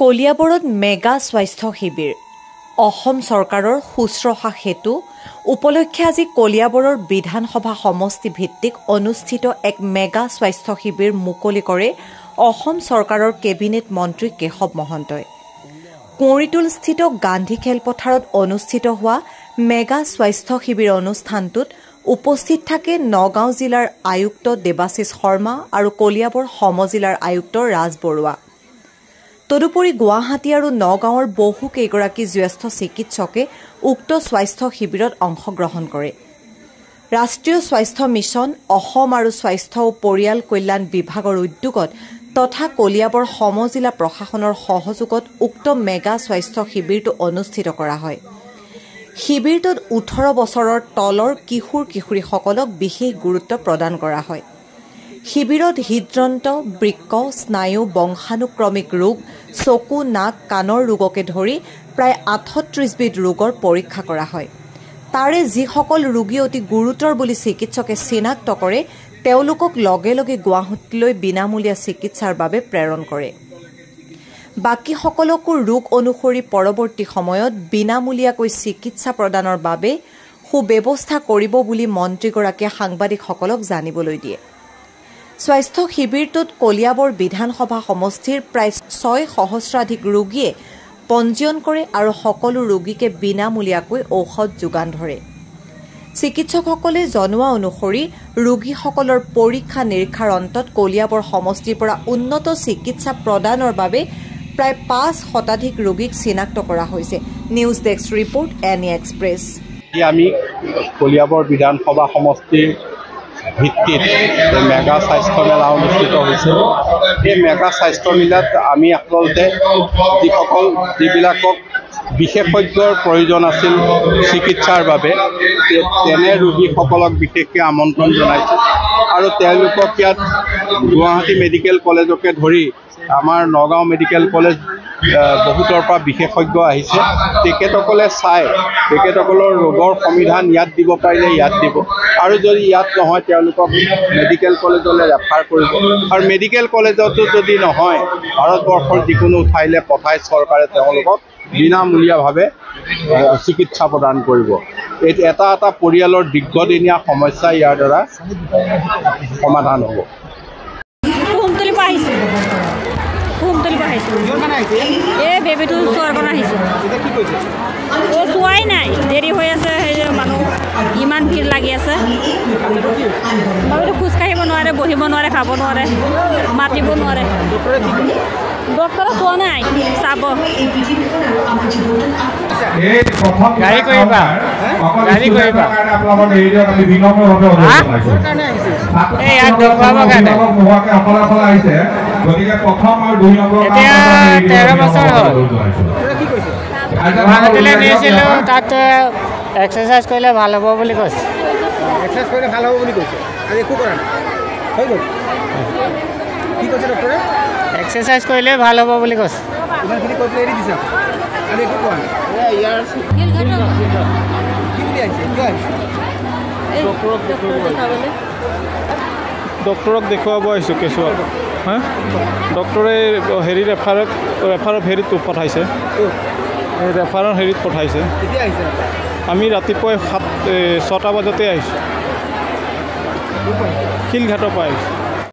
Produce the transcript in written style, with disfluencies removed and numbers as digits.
কলিয়াবৰত মেগা স্বাস্থ্য শিবিৰ অসম চৰকাৰৰ শুশ্ৰূষা সেতু উপলক্ষে আজি কলিয়াবৰৰ বিধানসভা সমষ্টি ভিত্তিক অনুষ্ঠিত এক মেগা স্বাস্থ্য শিবিৰ মুকলি কৰে অসম চৰকাৰৰ কেবিনেট মন্ত্ৰী কেশৱ মহন্তই। কুঁৱৰীটোলস্থিত গান্ধী খেলপথাৰত অনুষ্ঠিত হোৱা মেগা স্বাস্থ্য শিবিৰ অনুষ্ঠানটোত উপস্থিত থাকে নগাঁও জিলাৰ আয়ুক্ত দেৱাশিষ শৰ্মা আৰু কলিয়াবৰ সমজিলাৰ আয়ুক্ত ৰাজ বৰুৱা। তদুপৰি গুৱাহাটী আৰু নগাঁৱৰ বহু কেইগৰাকী জ্যেষ্ঠ চিকিৎসকে উক্ত স্বাস্থ্য শিবিৰত অংশগ্ৰহণ কৰে। ৰাষ্ট্ৰীয় স্বাস্থ্য মিছন অসম আৰু স্বাস্থ্য ও পৰিয়াল কল্যাণ বিভাগৰ উদ্যোগত তথা কলিয়াবৰ সমজিলা প্ৰশাসনৰ সহযোগত উক্ত মেগা স্বাস্থ্য শিবিৰটো অনুষ্ঠিত কৰা হয়। শিবিৰটোত 18 বছৰৰ তলৰ কিশোৰ কিশোৰীসকলক বিশেষ গুৰুত্ব প্ৰদান কৰা হয়। শিবিৰত হৃদযন্ত্ৰ, বৃক্ক, স্নায়ু, বংশানুক্ৰমিক ৰোগ, চকু, নাক, কাণৰ ৰোগকে ধৰি প্ৰায় 38 বিধ ৰোগৰ পৰীক্ষা কৰা হয়। তাৰে যিসকল ৰোগী অতি গুৰুতৰ বুলি চিকিৎসকে চিনাক্ত কৰে তেওঁলোকক লগে লগে গুৱাহাটীলৈ বিনামূলীয়া চিকিৎসাৰ বাবে প্ৰেৰণ কৰে। বাকীসকলকো ৰোগ অনুসৰি পৰৱৰ্তী সময়ত বিনামূলীয়াকৈ চিকিৎসা প্ৰদানৰ বাবে সুব্যৱস্থা কৰিব বুলি মন্ত্ৰীগৰাকীয়ে সাংবাদিকসকলক জানিবলৈ দিয়ে। স্বাস্থ্য শিবিৰটোত কলিয়াবৰ বিধানসভা সমষ্টিৰ প্ৰায় 6 সহস্ৰাধিক ৰোগীয়ে পঞ্জীয়ন কৰে আৰু সকলো ৰোগীকে বিনামূলীয়াকৈ ঔষধ যোগান ধৰে। চিকিৎসকসকলে জনোৱা অনুসৰি ৰোগীসকলৰ পৰীক্ষা নিৰীক্ষাৰ অন্তত কলিয়াবৰ সমষ্টিৰ পৰা উন্নত চিকিৎসা প্ৰদানৰ বাবে প্ৰায় 5 শতাধিক ৰোগীক চিনাক্ত কৰা হৈছে। News desk report any express. আমি কলিয়াবৰ বিধানসভা সমষ্টিৰ ভিত্তিত মেগা স্বাস্থ্য মেলা অনুষ্ঠিত হৈছে। এই মেগা স্বাস্থ্য মেলাত আমি আচলতে যিবিলাকক বিশেষজ্ঞৰ প্ৰয়োজন আছিল চিকিৎসাৰ বাবে তেনে ৰোগীসকলক বিশেষকৈ আমন্ত্ৰণ জনাইছোঁ আৰু তেওঁলোকক ইয়াত গুৱাহাটী মেডিকেল কলেজকে ধৰি আমাৰ নগাঁও মেডিকেল কলেজ বহুতৰ পৰা বিশেষজ্ঞ আহিছে। তেখেতসকলে চাই তেখেতসকলৰ ৰোগৰ সমিধান ইয়াত দিব পাৰিলে ইয়াত দিব আৰু যদি ইয়াত নহয় তেওঁলোকক মেডিকেল কলেজলৈ ৰেফাৰ কৰিব আৰু মেডিকেল কলেজতো যদি নহয় ভাৰতবৰ্ষৰ যিকোনো ঠাইলৈ পঠাই চৰকাৰে তেওঁলোকক বিনামূলীয়াভাৱে চিকিৎসা প্ৰদান কৰিব। এটা এটা পৰিয়ালৰ দীৰ্ঘদিনীয়া সমস্যা ইয়াৰ দ্বাৰা সমাধান হ'ব। বেবীটো চোৱাৰ কাৰণে আহিছোঁ। চোৱাই নাই, দেৰি হৈ আছে। মানুহ ইমান ভিৰ লাগি আছে। বাবুটো খোজকাঢ়িব নোৱাৰে, বহিব নোৱাৰে, খাব নোৱাৰে, মাতিব নোৱাৰে। ডক্টৰে চোৱা নাই, চাব। গাড়ী কৰিবা ইয়াত দেখুৱাব কাৰণে। এতিয়া 13 বছৰ হ'ল গুৱাহাটীলৈ নিছিলোঁ। তাত এক্সাৰচাইজ কৰিলে ভাল হ'ব বুলি কৈছে। এক্সাৰচাইজ কৰিলে ভাল হ'ব বুলি কৈছে। আজি একো কৰা নাই, হৈ গ'ল। কি কৈছে ডক্টৰে? এক্সাৰচাইজ কৰিলে ভাল হ'ব বুলি কৈছে। ইমানখিনি কৈ পেলাই এৰি দিছে আজি একো কোৱা নাই। ডক্টৰক দেখুৱাব আহিছোঁ কেঁচুৱাক। হা ডক্টৰে ৰেফাৰৰ হেৰিত পঠাইছে। এই ৰেফাৰৰ হেৰিত পঠাইছে। আমি ৰাতিপুৱাই 6টা বজাতে আহিছোঁ। শিলঘাটৰ পৰা আহিছোঁ।